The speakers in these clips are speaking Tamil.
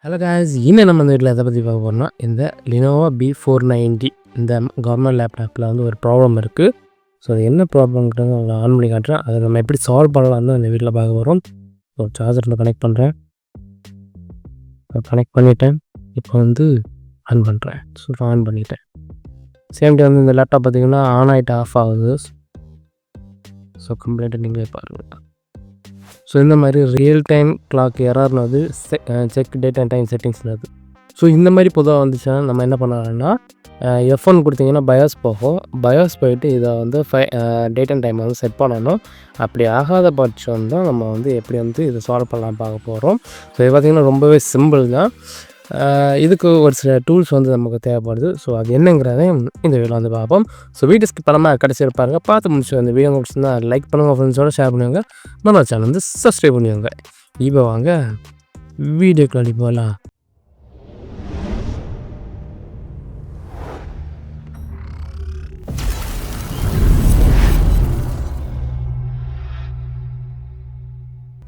ஹலோ guys, இன்னும் நம்ம இந்த வீட்டில் எதை பற்றி பார்க்க போகிறோம்னா இந்த Lenovo B490 இந்த கவர்மெண்ட் லேப்டாப்பில் வந்து ஒரு ப்ராப்ளம் இருக்குது. ஸோ அது என்ன ப்ராப்ளம்ன்றது நான் ஆன் பண்ணி காட்டுறேன். அதை நம்ம எப்படி சால்வ் பண்ணலாம்னு தான் இந்த வீட்டில் பார்க்க போகிறோம். ஸோ சார்ஜரில் கனெக்ட் பண்ணுறேன். கனெக்ட் பண்ணிவிட்டேன். இப்போ வந்து ஆன் பண்ணுறேன். ஸோ ஆன் பண்ணிட்டேன். சேம் டே வந்து இந்த லேப்டாப் பார்த்திங்கன்னா ஆன் ஆகிட்டு ஆஃப் ஆகுது. ஸோ கம்ப்ளைண்ட்டை நீங்களே பாருங்கள். ஸோ இந்த மாதிரி ரியல் டைம் கிளாக் எரர்னது செக் டேட் அண்ட் டைம் செட்டிங்ஸ்னது. ஸோ இந்த மாதிரி பொதுவாக வந்துச்சுன்னா நம்ம என்ன பண்ணலாம்னா F1 கொடுத்திங்கன்னா பயாஸ் போகும். பயாஸ் போயிட்டு இதை வந்து டேட் அண்ட் டைம் வந்து செட் பண்ணணும். அப்படி ஆகாத பட்சம் தான் நம்ம வந்து எப்படி வந்து இதை சால்வ் பண்ணலாம் பார்க்க போகிறோம். ஸோ இது பார்த்திங்கன்னா ரொம்பவே சிம்பிள் தான். இதுக்கு ஒரு சில டூல்ஸ் வந்து நமக்கு தேவைப்படுது. ஸோ அது என்னங்கிறதையும் இந்த வீடியோவில் வந்து பார்ப்போம். ஸோ வீடியோ ஸ்கிப் பண்ணாமல் கடைசி இருப்பாருங்க. பார்த்து முடிச்சு அந்த வீடியோ முடிச்சுருந்தா லைக் பண்ணுங்கள், ஃப்ரெண்ட்ஸோட ஷேர் பண்ணுவாங்க, நம்ம சேனல் வந்து சப்ஸ்கிரைப் பண்ணுவாங்க. இப்போ வாங்க வீடியோக்குள்ள போகலாம்.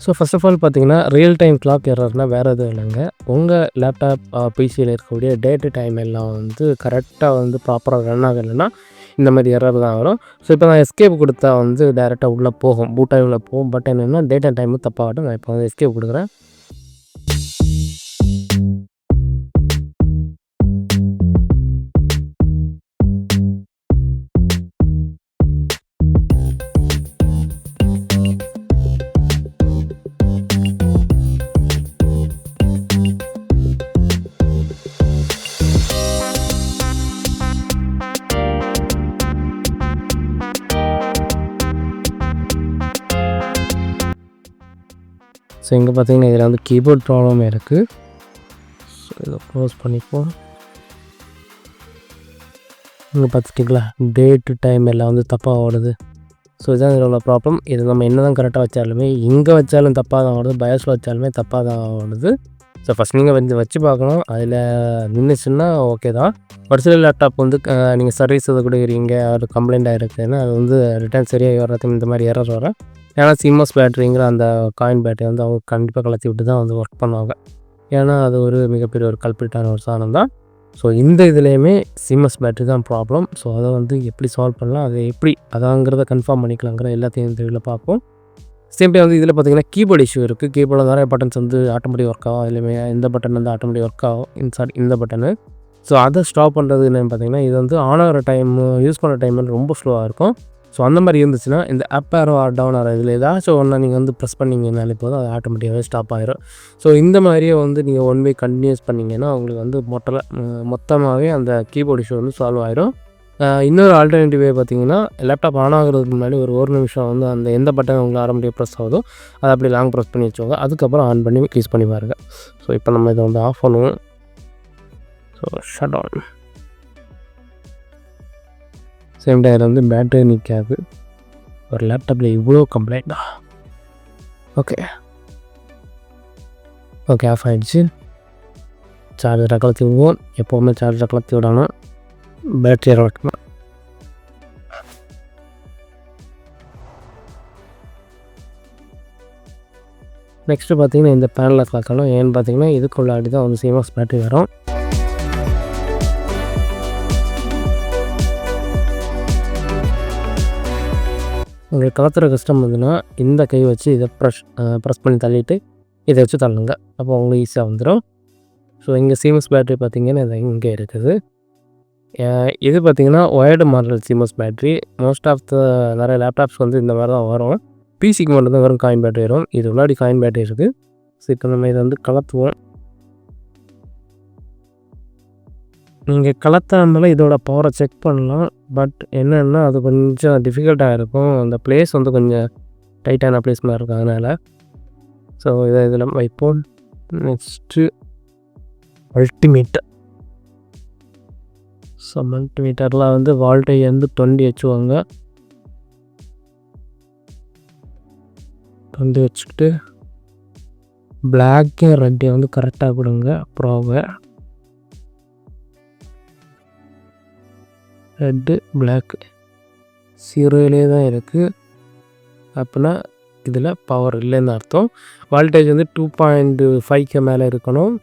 ஸோ ஃபஸ்ட் ஆஃப் ஆல் பார்த்திங்கன்னா ரியல் டைம் கிளாக் எரர்னால் வேறு எதுவும் இல்லைங்க. உங்கள் லேப்டாப் பிசியில் இருக்கக்கூடிய டேட்டு டைம் எல்லாம் வந்து கரெக்டாக வந்து ப்ராப்பராக ரன் ஆகலைன்னா இந்த மாதிரி எரர் தான் வரும். ஸோ இப்போ நான் எஸ்கேப் கொடுத்தா வந்து டேரெக்டாக உள்ளே போகும், பூட்டாக உள்ளே போகும். பட் என்னென்னா டேட் அண்ட் டைமும் தப்பாகட்டும். நான் இப்போ வந்து எஸ்கேப் கொடுக்குறேன். ஸோ இங்கே பார்த்தீங்கன்னா இதில் வந்து கீபோர்ட் ப்ராப்ளம் இருக்குது. ஸோ இதை க்ளோஸ் பண்ணிப்போம். இங்கே பார்த்துட்டிங்களா டேட்டு டைம் எல்லாம் வந்து தப்பாக ஓடுது. ஸோ இதுதான் இதில் உள்ள ப்ராப்ளம். இது நம்ம என்ன தான் கரெக்டாக வச்சாலுமே இங்கே வச்சாலும் தப்பாக தான் ஓடுது, பயாஸில் வச்சாலுமே தப்பாக தான் ஓடுது. ஸோ ஃபஸ்ட் நீங்கள் வந்து வச்சு பார்க்கணும். அதில் நின்றுச்சுன்னா ஓகே தான். ஒரு சில லேப்டாப் வந்து நீங்கள் சர்வீஸ் எது கொடுக்குறீங்க, அது கம்ப்ளைண்ட் ஆகிருக்குன்னா அது வந்து ரிட்டர்ன் சரியாக வர்றது இந்த மாதிரி எரர் வரும். ஏன்னா சிம்மஸ் பேட்ரிங்கிற அந்த காயின் பேட்டரி வந்து அவங்க கண்டிப்பாக கலத்தி விட்டு தான் வந்து ஒர்க் பண்ணுவாங்க. ஏன்னா அது ஒரு மிகப்பெரிய ஒரு கல்பிரிட்டான ஒரு சாதனம் தான். ஸோ இந்த இதுலேயுமே சிம்மஸ் பேட்ரி தான் ப்ராப்ளம். ஸோ அதை வந்து எப்படி சால்வ் பண்ணலாம், அதை எப்படி அதாங்கிறத கன்ஃபார்ம் பண்ணிக்கலாங்கிற எல்லாத்தையும் இந்த இதில் பார்ப்போம். சேம் டைம் வந்து இதில் பார்த்திங்கன்னா கீபோர்டு இஷ்யூ இருக்குது. கீபோர்டில் நிறைய பட்டன்ஸ் வந்து ஆட்டோமேட்டிக் ஒர்க் ஆகும். அதுலேயுமே இந்த பட்டன் வந்து ஆட்டோமேட்டிக் ஒர்க் ஆகும். இந்த பட்டனு. ஸோ அதை ஸ்டாப் பண்ணுறது என்னென்னு பார்த்திங்கன்னா இது வந்து ஆன் ஆகிற டைம் யூஸ் பண்ணுற டைம் வந்து ரொம்ப ஸ்லோவாக இருக்கும். ஸோ அந்த மாதிரி இருந்துச்சுன்னா இந்த அப் ஆரோ டவுன் ஆரோ இதில் ஏதாச்சும் ஒன்று நீங்கள் வந்து ப்ரெஸ் பண்ணிங்கனாலே போதும், அது ஆட்டோமேட்டிக்காகவே ஸ்டாப் ஆகிரும். ஸோ இந்த மாதிரியே வந்து நீங்கள் ஒன் வே கண்டினியூஸ் பண்ணிங்கன்னா உங்களுக்கு வந்து மொத்தமாகவே அந்த கீபோர்டு இஷ்யூ வந்து சால்வ் ஆகிரும். இன்னொரு ஆல்டர்னேட்டிவே பார்த்திங்கன்னா லேப்டாப் ஆன் ஆகிறதுக்கு முன்னாடி ஒரு நிமிஷம் வந்து அந்த எந்த பட்டன் உங்களுக்கு ஆட்டோமேட்டிக்காக ப்ரெஸ் ஆகுதோ அதை அப்படி லாங் ப்ரெஸ் பண்ணி வச்சுக்கோங்க. அதுக்கப்புறம் ஆன் பண்ணி யூஸ் பண்ணி பாருங்கள். ஸோ இப்போ நம்ம இதை வந்து ஆஃப் பண்ணுவோம். So shut down. Same time வந்து பேட்டரி நிற்காது. ஒரு லேப்டாப்பில் இவ்வளோ கம்ப்ளைண்ட்டா? ஓகே ஆஃப் ஆகிடுச்சு. சார்ஜரை கலத்தி விடுவோம். எப்போவுமே சார்ஜரை கலத்தி விடணும், பேட்டரியை வைக்கணும். நெக்ஸ்ட்டு பார்த்திங்கன்னா இந்த பேனலில் கலக்கணும். ஏன்னு பார்த்திங்கன்னா இதுக்குள்ளாடி தான் வந்து சிம்மஸ் பேட்டரி வரும். உங்களுக்கு கலத்துற கஷ்டம் வந்துன்னா இந்த கை வச்சு இதை ப்ரெஸ் பண்ணி தள்ளிட்டு இதை வச்சு தள்ளுங்க. அப்போ உங்களுக்கு ஈஸியாக வந்துடும். ஸோ இங்கே சிம்மஸ் பேட்ரி பார்த்திங்கன்னா இது இங்கே இருக்குது. இது பார்த்திங்கன்னா wired model CMOS battery. Most of நிறைய லேப்டாப்ஸ் வந்து இந்த மாதிரி தான் வரும். பிசிக்கு மட்டும் தான் வெறும் காயின் பேட்டரி வரும். இது முன்னாடி காயின் பேட்டரி இருக்குது. ஸோ இப்போ நம்ம இதை வந்து கலத்துவோம். நீங்கள் கலத்தாமலே இதோட பவரை செக் பண்ணலாம். பட் என்னென்னா அது கொஞ்சம் டிஃபிகல்ட்டாக இருக்கும். அந்த பிளேஸ் வந்து கொஞ்சம் டைட்டான பிளேஸ் மாதிரி இருக்கும். அதனால் ஸோ இதில் வைப்போம். Next multimeter. ஸோ மல்டிமீட்டரில் வந்து வால்டேஜ் வந்து 20 வச்சுக்கோங்க. 20 வச்சுக்கிட்டு பிளாக்கு ரெட்டையும் வந்து கரெக்டாக கொடுங்க. ப்ரோவை ரெட்டு பிளாக்கு 0 தான் இருக்குது. அப்படின்னா இதில் பவர் இல்லைன்னு அர்த்தம். வால்டேஜ் வந்து 2.5 மேலே இருக்கணும்.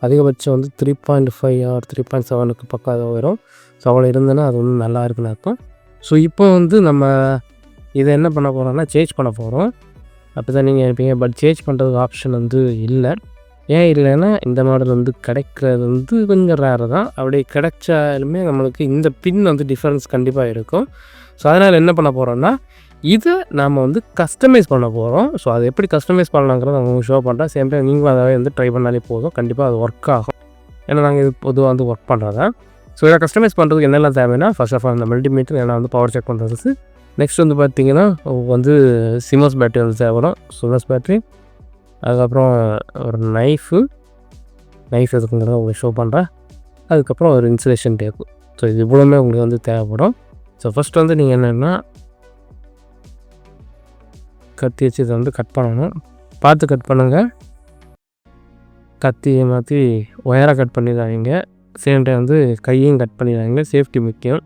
அதிகபட்சம் வந்து 3.5 ஆர் 3.7க்கு பக்கம் வரும். ஸோ அவ்வளோ இருந்ததுன்னா அது வந்து நல்லா இருக்குன்னு அர்த்தம். ஸோ இப்போ வந்து நம்ம இதை என்ன பண்ண போகிறோம்னா சேஞ்ச் பண்ண போகிறோம். அப்போ தான் நீங்கள் இருப்பீங்க. பட் சேஞ்ச் பண்ணுறதுக்கு ஆப்ஷன் வந்து இல்லை. ஏன் இல்லைன்னா இந்த மாடல் வந்து கிடைக்கிறது வந்து கொஞ்சம் ரேரு தான். அப்படி கிடைச்சாலுமே நம்மளுக்கு இந்த பின் வந்து டிஃப்ரென்ஸ் கண்டிப்பாக இருக்கும். ஸோ அதனால் என்ன பண்ண போகிறோம்னா இதை நாம் வந்து கஸ்டமைஸ் பண்ண போகிறோம். ஸோ அது எப்படி கஸ்டமைஸ் பண்ணலாங்கிறத நான் உங்களுக்கு ஷோ பண்ணுறேன். சேம் டைம் நீங்களும் அதை வந்து ட்ரை பண்ணாலே போதும். கண்டிப்பாக அது ஒர்க் ஆகும். ஏன்னா நாங்கள் இது பொதுவாக வந்து ஒர்க் பண்ணுறதா. ஸோ இதை கஸ்டமைஸ் பண்ணுறதுக்கு என்னெல்லாம் தேவைன்னா ஃபர்ஸ்ட் ஆஃப் ஆல் இந்த மல்டிமீட்டர் ஏன்னா வந்து பவர் செக் பண்ணுறதுக்கு. நெக்ஸ்ட் வந்து பார்த்திங்கன்னா வந்து சிமோஸ் பேட்டரி வந்து தேவைப்படும். சிமோஸ் பேட்டரி, அதுக்கப்புறம் ஒரு நைஃப் எதுக்குங்கிறத உங்களுக்கு ஷோ பண்ணுறேன். அதுக்கப்புறம் ஒரு இன்சுலேஷன் டேப்பு. ஸோ இது இவ்வளோமே உங்களுக்கு வந்து தேவைப்படும். ஸோ ஃபஸ்ட் வந்து நீங்கள் என்னென்னா கத்தி வச்சு இதை வந்து கட் பண்ணணும். பார்த்து கட் பண்ணுங்கள். கத்தியை மாற்றி ஒயராக கட் பண்ணிடுறாங்க. சேம் டைம் வந்து கையையும் கட் பண்ணிடுறாங்க. சேஃப்டி முக்கியம்.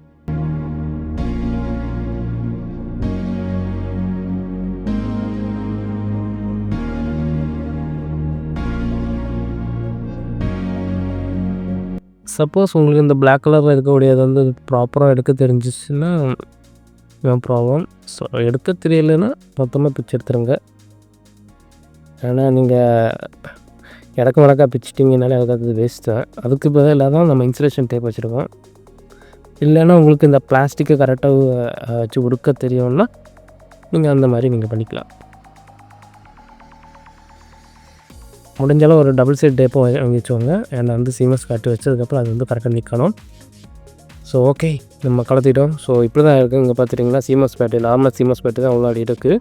சப்போஸ் உங்களுக்கு இந்த பிளாக் கலரில் இருக்கக்கூடியது வந்து ப்ராப்பராக எடுக்க தெரிஞ்சிச்சுன்னா நோ ப்ராப்ளம். ஸோ எடுக்க தெரியலைன்னா மொத்தமாக பிச்சு எடுத்துருங்க. ஏன்னா நீங்கள் இடக்கு வழக்கா பிச்சிட்டிங்கனாலே அதுக்கு வேஸ்ட் தான். அதுக்கு பதிலாக தான் நம்ம இன்சுலேஷன் டேப் வச்சுருக்கோம். இல்லைன்னா உங்களுக்கு இந்த பிளாஸ்டிக்கை கரெக்டாக வச்சு உடுக்க தெரியும்னா நீங்கள் அந்த மாதிரி நீங்கள் பண்ணிக்கலாம். முடிஞ்சாலும் ஒரு டபுள் சைட் டேப்பும் வாங்கி வச்சுக்கோங்க. ஏன்னா வந்து சீமஸ் காட்டி வச்சதுக்கப்புறம் அது வந்து கரெக்டாக நிற்கணும். ஸோ ஓகே, நம்ம கலத்திட்டோம். ஸோ இப்படி தான் இருக்குது. இங்கே பார்த்துட்டிங்கன்னா Sheamus battery, normal Sheamus battery தான் உள்ளாடி இருக்குது.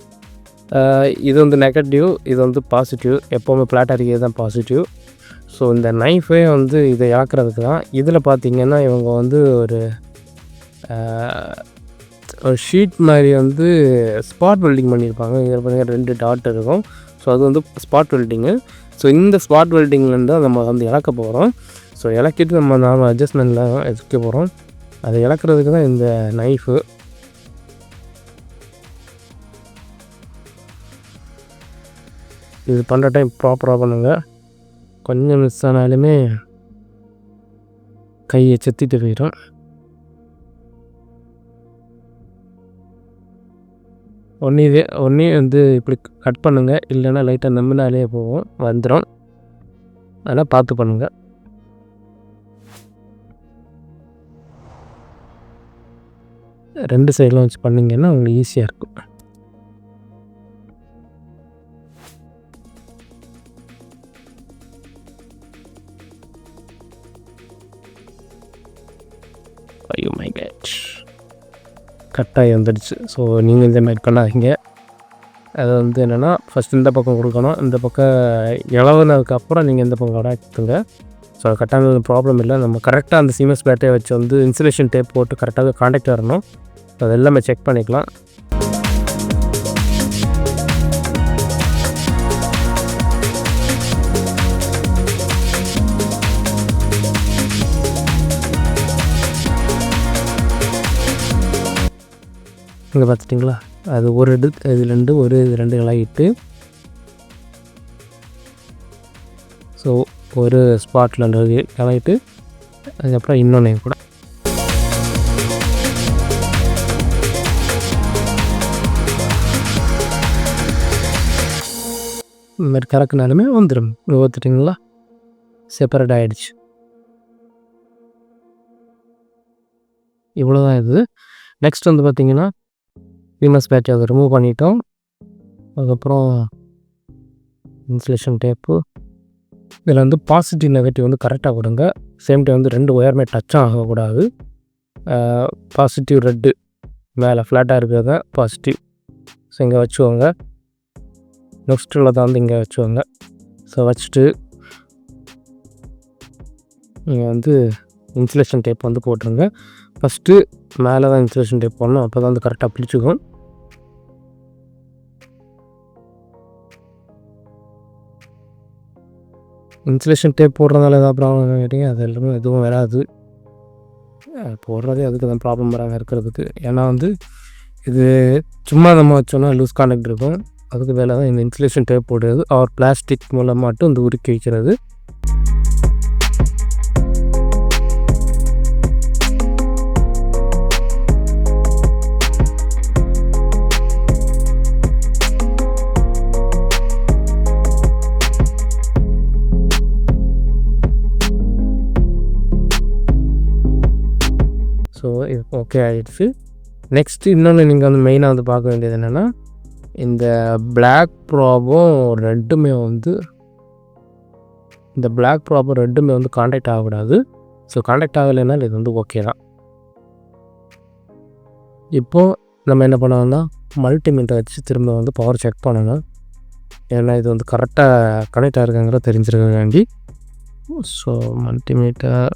இது வந்து நெகட்டிவ், இது வந்து பாசிட்டிவ். எப்போவுமே ஃப்ளாட் அடிக்கிறது தான் பாசிட்டிவ். ஸோ இந்த நைஃபே வந்து இதை இழக்கிறதுக்கு தான். இதில் பார்த்திங்கன்னா இவங்க வந்து ஒரு ஷீட் மாதிரி வந்து ஸ்பாட் வெல்டிங் பண்ணியிருப்பாங்க. இதில் பார்த்திங்கன்னா 2 டாட் இருக்கும். ஸோ அது வந்து ஸ்பாட் வெல்டிங்கு. ஸோ இந்த ஸ்பாட் வெல்டிங்லேருந்து தான் நம்ம வந்து இழக்க போகிறோம். ஸோ இழக்கிட்டு நம்ம நார்மல் அட்ஜஸ்ட்மெண்ட்டில் வைக்க போகிறோம். அதை இழக்கிறதுக்கு தான் இந்த நைஃபு. இது பண்ணுற டைம் ப்ராப்பராக பண்ணுங்கள். கொஞ்சம் மிஸ் ஆனாலுமே கையை செத்திட்டு போயிடும். ஒன்றே வந்து இப்படி கட் பண்ணுங்கள். இல்லைன்னா லைட்டாக நம்பினாலே போகும், வந்துடும். அதெல்லாம் பார்த்து பண்ணுங்கள். ரெண்டு சைடில் வச்சு பண்ணிங்கன்னா உங்களுக்கு ஈஸியாக இருக்கும். ஐயோ மை காட், கட்டாகி வந்துடுச்சு. ஸோ நீங்கள் இந்த மாதிரி பண்ணாதீங்க. அது வந்து என்னென்னா ஃபஸ்ட் இந்த பக்கம் கொடுக்கணும். இந்த பக்கம் இளவுனதுக்கப்புறம் நீங்கள் இந்த பக்கம் கடாத்துங்க. ஸோ கரெக்டான ப்ராப்ளம் இல்லை. நம்ம கரெக்டாக அந்த சீமஸ் பேட்டரியை வச்சு வந்து இன்சுலேஷன் டேப் போட்டு கரெக்டாக காண்டாக்ட் வரணும். அது எல்லாமே செக் பண்ணிக்கலாம். இங்கே பார்த்துட்டிங்களா, அது ஒரு இது 2 ஒரு 2 இலாகிட்டு. ஸோ ஒரு ஸ்பாட்டில் இலாகிட்டு அதுக்கப்புறம் இன்னொன்று கூட இந்த மாதிரி கறக்குனாலுமே வந்துடும். பார்த்துட்டிங்களா, செப்பரேட் ஆகிடுச்சு. இவ்வளோ தான் இது. நெக்ஸ்ட் வந்து பார்த்திங்கன்னா சீமஸ் பேட்டரி அதை ரிமூவ் பண்ணிட்டோம். அதுக்கப்புறம் இன்சுலேஷன் டேப்பு. இதில் வந்து பாசிட்டிவ் நெகட்டிவ் வந்து கரெக்டாக கொடுங்க. சேம் டைம் வந்து 2 ஒயருமே டச்சும் ஆகக்கூடாது. பாசிட்டிவ் ரெட்டு மேலே ஃப்ளாட்டாக இருக்கிறத பாசிட்டிவ். ஸோ இங்கே வச்சுக்கோங்க. நெக்ஸ்ட்டில் தான் வந்து இங்கே வச்சுக்கோங்க. ஸோ வச்சுட்டு நீங்கள் வந்து இன்சுலேஷன் டேப் வந்து போட்டுருங்க. ஃபஸ்ட்டு மேலே தான் இன்சுலேஷன் டேப் போடணும். அப்போ தான் வந்து கரெக்டாக பிடிச்சிக்கும். இன்சுலேஷன் டேப் போடுறதால ஏதாவது ப்ராப்ளம் கேட்டிங்க, அது எல்லாமே எதுவும் வராது. போடுறதே அதுக்கு தான் ப்ராப்ளம் வராமல் இருக்கிறதுக்கு. ஏன்னா வந்து இது சும்மா நம்ம வச்சோன்னா லூஸ் கான்டாக்ட் இருக்கும். அதுக்கு வேலை தான் இந்த இன்சுலேஷன் டேப் போடுறது. அவர் பிளாஸ்டிக் மூலம் மட்டும் இந்த உருக்கி வைக்கிறது. இது ஓகே ஆகிடுச்சு. நெக்ஸ்ட்டு இன்னொன்று நீங்கள் வந்து மெயினாக வந்து பார்க்க வேண்டியது என்னென்னா, இந்த பிளாக் ப்ராப்பும் ரெட்டுமே வந்து காண்டாக்ட் ஆகக்கூடாது. ஸோ காண்டாக்ட் ஆகலைனாலும் இது வந்து ஓகே தான். இப்போது நம்ம என்ன பண்ணோம்னா, மல்டிமீட்டர் வச்சு திரும்ப வந்து பவர் செக் பண்ணணும். ஏன்னா இது வந்து கரெக்டாக கனெக்ட் ஆகிருக்காங்கிற தெரிஞ்சிருக்க வேண்டி. So multimeter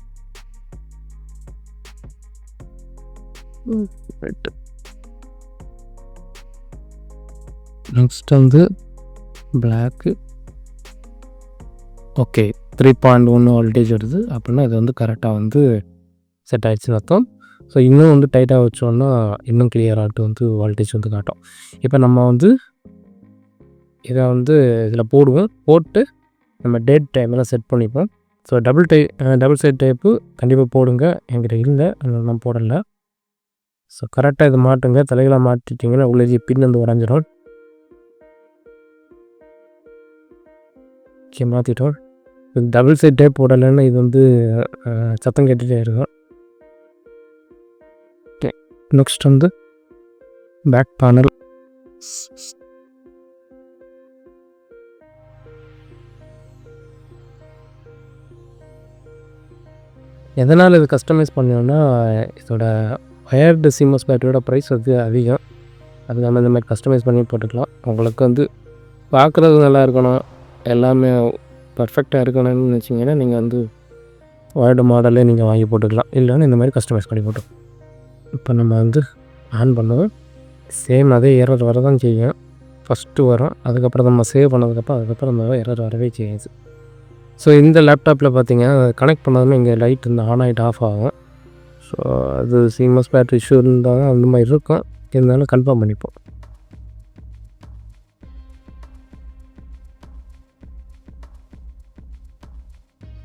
right. நெக்ஸ்ட் வந்து பிளாக்கு. ஓகே 3.1 வோல்டேஜ் வருது அப்படின்னா இது வந்து கரெக்டாக வந்து செட் ஆகிடுச்சுன்னு அர்த்தம். ஸோ இன்னும் வந்து டைட்டாக வச்சோன்னா இன்னும் கிளியராகிட்டு வந்து வோல்டேஜ் வந்து காட்டும். இப்போ நம்ம வந்து இதை வந்து இதில் போட்டு நம்ம டேட் டைமெல்லாம் செட் பண்ணிப்போம். ஸோ டபுள் சைட் டைப்பு கண்டிப்பாக போடுங்க. என்கிட்ட இல்லை, அதனால நான் போடலை. ஸோ கரெக்டாக இதை மாட்டுங்க. தலைகளாக மாட்டிட்டிங்கன்னா உள்ளே பின் வந்து உடஞ்சிடும். ஓகே மாற்றிட்டோம். டபுள் சைட் டைப் போடலைன்னா இது வந்து சத்தம் கேட்டுகிட்டே இருக்கும். ஓகே நெக்ஸ்ட் வந்து பேக் பேனல். எதனால் இது கஸ்டமைஸ் பண்ணோன்னா, இதோட ஒயர்டு சிம்மஸ் பேட்டரியோட ப்ரைஸ் வந்து அதிகம். அது நம்ம இந்த மாதிரி கஸ்டமைஸ் பண்ணி போட்டுக்கலாம். உங்களுக்கு வந்து பார்க்குறது நல்லா இருக்கணும், எல்லாமே பர்ஃபெக்டாக இருக்கணும்னு நினச்சிங்கன்னா நீங்கள் வந்து ஒயர்டு மாடலே நீங்கள் வாங்கி போட்டுக்கலாம். இல்லைன்னா இந்த மாதிரி கஸ்டமைஸ் பண்ணி போட்டுக்கலாம். இப்போ நம்ம வந்து ஆன் பண்ணுவோம். சேம் அதே எரர் வர தான் செய்யும். ஃபஸ்ட்டு வரும், அதுக்கப்புறம் நம்ம சேவ் பண்ணதுக்கப்புறம் அந்த எரர் வரவே செய்யுது. ஸோ இந்த லேப்டாப்பில் பார்த்தீங்கன்னா கனெக்ட் பண்ணாலுமே இங்கே லைட் வந்து ஆன் ஆகிட்டு ஆஃப் ஆகும். ஸோ அது சிஎம்எஸ் பேட்டரி இஷ்யூ இருந்தால் அந்த மாதிரி இருக்கும். இருந்தாலும் கன்ஃபார்ம் பண்ணிப்போம்.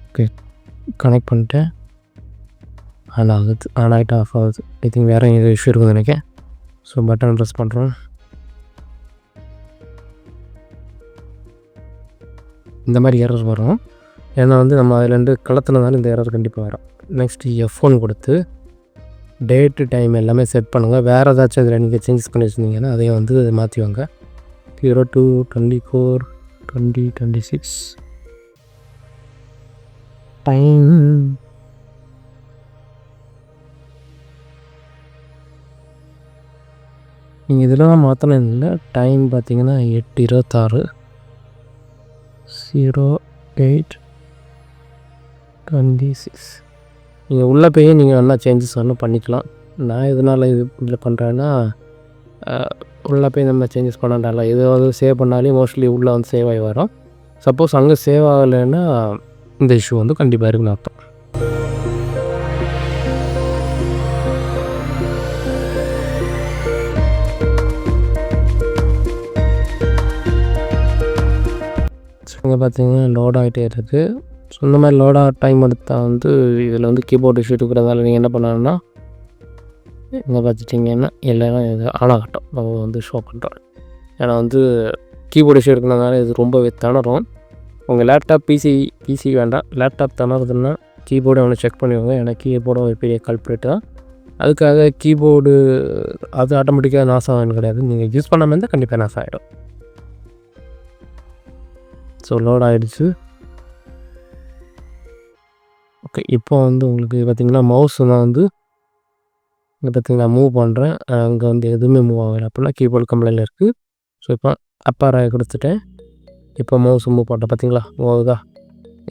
ஓகே கனெக்ட் பண்ணிட்டேன். ஆன் ஆகிட்டு ஆஃப் ஆகுது. ஐ திங்க் வேறு எதுவும் இஷ்யூ இருக்குதுன்னு நினைக்கிறேன். ஸோ பட்டன் ப்ரெஸ் பண்ணுறோம். இந்த மாதிரி எரர் வரும். ஏன்னா வந்து நம்ம அதிலேருந்து கலத்துனதால இந்த எரர் கண்டிப்பாக வரும். நெக்ஸ்ட்டு F1 கொடுத்து டேட்டு டைம் எல்லாமே செட் பண்ணுங்கள். வேறு ஏதாச்சும் இதில் நீங்கள் சேஞ்சஸ் பண்ணி வச்சுருந்தீங்கன்னா அதையும் வந்து மாற்றிவாங்க. 02/24/2026 டைம். நீங்கள் இதில் தான் மாற்றணும் இல்லை. டைம் பார்த்தீங்கன்னா 8:26 08/26. நீங்கள் உள்ளே போய் நீங்கள் நல்லா சேஞ்சஸ் ஒன்றும் பண்ணிக்கலாம். நான் எதனால் இதில் பண்ணுறேன்னா, உள்ளே போய் நம்ம சேஞ்சஸ் பண்ணாண்டால எதாவது சேவ் பண்ணாலே மோஸ்ட்லி உள்ளே வந்து சேவ் ஆகி வரும். சப்போஸ் அங்கே சேவ் ஆகலைன்னா இந்த இஷ்யூ வந்து கண்டிப்பாக இருக்குன்னு அர்த்தம். இங்கே பார்த்தீங்கன்னா லோட் ஆகிட்டே இருக்குது. ஸோ இந்த மாதிரி லோட் ஆகிற டைம் எடுத்தால் வந்து இதில் வந்து கீபோர்டு இஷ்யூ இருக்கிறதால நீங்கள் என்ன பண்ணணும்னா, இங்கே பார்த்துட்டிங்கன்னா எல்லாம் இது ஆனாகட்டும் நம்ம வந்து ஷோ பண்ணுறோம். ஏன்னா வந்து கீபோர்டு இஷ்யூ இருக்கிறதுனால இது ரொம்பவே திணறும். உங்கள் லேப்டாப் பிசி வேண்டாம். லேப்டாப் திணறதுன்னா கீபோர்டு அவனை செக் பண்ணிக்கோங்க. ஏன்னா கீபோர்டு ஒரு பெரிய கல்ப்ரேட் தான். அதுக்காக கீபோர்டு அது ஆட்டோமேட்டிக்காக நாசம் ஆகுன்னு கிடையாது. நீங்கள் யூஸ் பண்ணாமல் இருந்தால் கண்டிப்பாக நாசம் ஆகிடும். ஸோ லோட் ஆகிடுச்சு. ஓகே இப்போ வந்து உங்களுக்கு பார்த்திங்கன்னா மவுஸ் நான் வந்து இங்கே பார்த்திங்கன்னா மூவ் பண்ணுறேன். அங்கே வந்து எதுவுமே மூவ் ஆகலை அப்படின்னா கீபோர்டு கம்ப்ளைண்டில் இருக்குது. ஸோ இப்போ அப்பர் கொடுத்துட்டேன். இப்போ மவுஸ் மூவ் பண்ணுறேன் பார்த்திங்களா மூவ் ஆகுதா.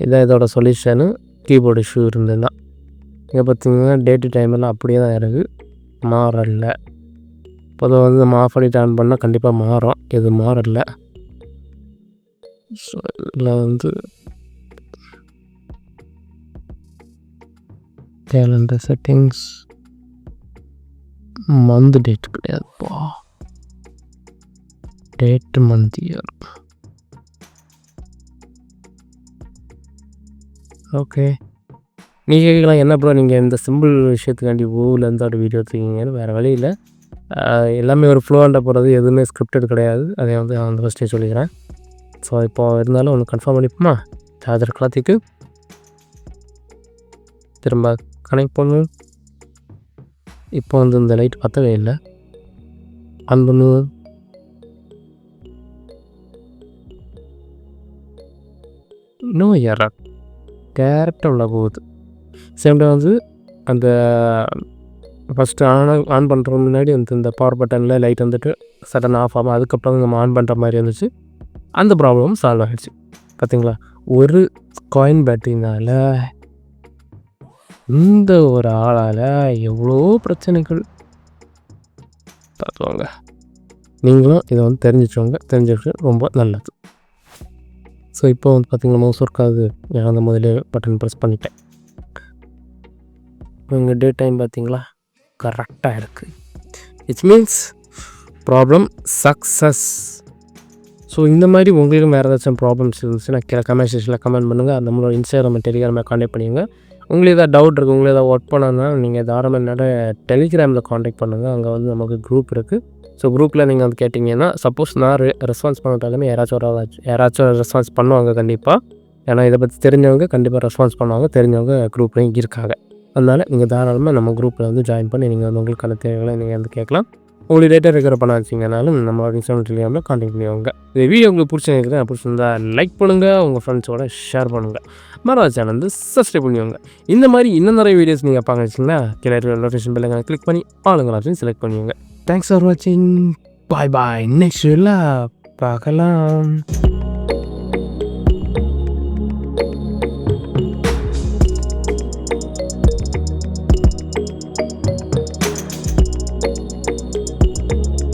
இதான் இதோட சொல்யூஷனு. கீபோர்டு இஷ்யூ இருந்ததுன்னா இங்கே பார்த்திங்கன்னா டேட்டு டைம் எல்லாம் அப்படியே தான் இருக்குது, மாறலை. இப்போதை வந்து நம்ம ஆஃப் பண்ணிட்டு ஆன் பண்ணால் கண்டிப்பாக மாறும். இது மாறலை. ஸோ இதில் வந்து கேலண்டர் செட்டிங்ஸ் மந்த் டேட் கிடையாதுப்பா, டேட்டு மந்த் இயர். ஓகே நீங்கள் கேட்கலாம் என்ன ப்ரோ நீங்கள் இந்த சிம்பிள் விஷயத்துக்காண்டி ஊர்லேருந்து ஒரு வீடியோ எடுத்துக்கிங்கன்னு. வேறு வழியில் எல்லாமே ஒரு ஃப்ளோவாக போகிறது, எதுவுமே ஸ்கிரிப்டட் கிடையாது. அதை வந்து நான் வந்து ஃபஸ்ட்டே சொல்லிக்கிறேன். ஸோ இப்போ இருந்தாலும் ஒன்று கன்ஃபார்ம் பண்ணிப்போமா. சார்ஜர் கலாத்திக்கு திரும்ப கனெக்ட் பண்ணு. இப்போ வந்து இந்த லைட் பற்றவே இல்லை. ஆன் பண்ணுவோம். இன்னும் எரர் டேரெக்டாக உள்ள போகுது. சேம் டைம் வந்து அந்த ஃபஸ்ட்டு ஆன் பண்ணுறதுக்கு முன்னாடி வந்து இந்த பவர் பட்டனில் லைட் வந்துட்டு சடன் ஆஃப் ஆகும். அதுக்கப்புறம் நம்ம ஆன் பண்ணுற மாதிரி இருந்துச்சு. அந்த ப்ராப்ளமும் சால்வ் ஆகிடுச்சு. பார்த்தீங்களா, ஒரு காயின் பேட்டரினால் இந்த ஒரு ஆளால் எவ்வளோ பிரச்சனைகள் பார்த்துவாங்க. நீங்களும் இதை வந்து தெரிஞ்சுக்கிட்டு ரொம்ப நல்லது. ஸோ இப்போ வந்து பார்த்திங்கன்னா மவுஸ் ஒர்க் ஆகுது. நான் அந்த முதலே பட்டன் ப்ரெஸ் பண்ணிட்டேன். உங்கள் டே டைம் பார்த்திங்களா கரெக்டாக இருக்குது. It's means problem success. So இந்த மாதிரி உங்களுக்கு வேறு ஏதாச்சும் ப்ராப்ளம்ஸ் இருந்துச்சுன்னா கீழே கமெண்ட் செக்ஷனில் கமெண்ட் பண்ணுங்கள். நம்மளோட இன்ஸ்டாகிராம் டெலிகிராமில் கான்டாக்ட் பண்ணிங்க. உங்களுக்கு எதாவது டவுட் இருக்குது, உங்களுக்கு எதாவது ஒர்க் பண்ணணும்னா நீங்கள் தாராளமாக என்னோட டெலிகிராமில் கான்டாக்ட் பண்ணுங்கள். அங்கே வந்து நமக்கு குரூப் இருக்குது. ஸோ குரூப்பில் நீங்கள் வந்து கேட்டிங்கன்னா சப்போஸ் நான் ரெஸ்பான்ஸ் பண்ணட்டாலுமே யாராச்சும் ரெஸ்பான்ஸ் பண்ணுவாங்க கண்டிப்பாக. ஏன்னா இதை பற்றி தெரிஞ்சவங்க கண்டிப்பாக ரெஸ்பான்ஸ் பண்ணுவாங்க. தெரிஞ்சவங்க குரூப்லேயும் இருக்காங்க. அதனால் நீங்கள் தாராளமாக நம்ம குரூப்பில் வந்து ஜாயின் பண்ணி நீங்கள் வந்து உங்களுக்கான தேவைகளை நீங்கள் வந்து கேட்கலாம். உங்களுக்கு டேட்டா ரெக்கவர் பண்ண வச்சிங்கனாலும் நம்ம இன்ஸ்டாகிராம் டெலிகிராமில் கான்டாக்ட் பண்ணிவாங்க. இந்த வீடியோ உங்களுக்கு பிடிச்சிருந்தா லைக் பண்ணுங்கள், உங்கள் ஃப்ரெண்ட்ஸோட ஷேர் பண்ணுங்கள். மறக்காம சேனல் வந்து சப்ஸ்கிரைப் பண்ணிவாங்க. இந்த மாதிரி இன்னும் நிறைய வீடியோஸ் நீங்கள் பார்க்க வச்சிங்கன்னா கீழே நோட்டிஃபிகேஷன் பெல்லை கிளிக் பண்ணி ஆளுங்களாச்சும் செலக்ட் பண்ணுவீங்க. தேங்க்ஸ் ஃபார் வாட்சிங். பாய் பாய். நெக்ஸ்ட் வீடியோவில் பார்க்கலாம்.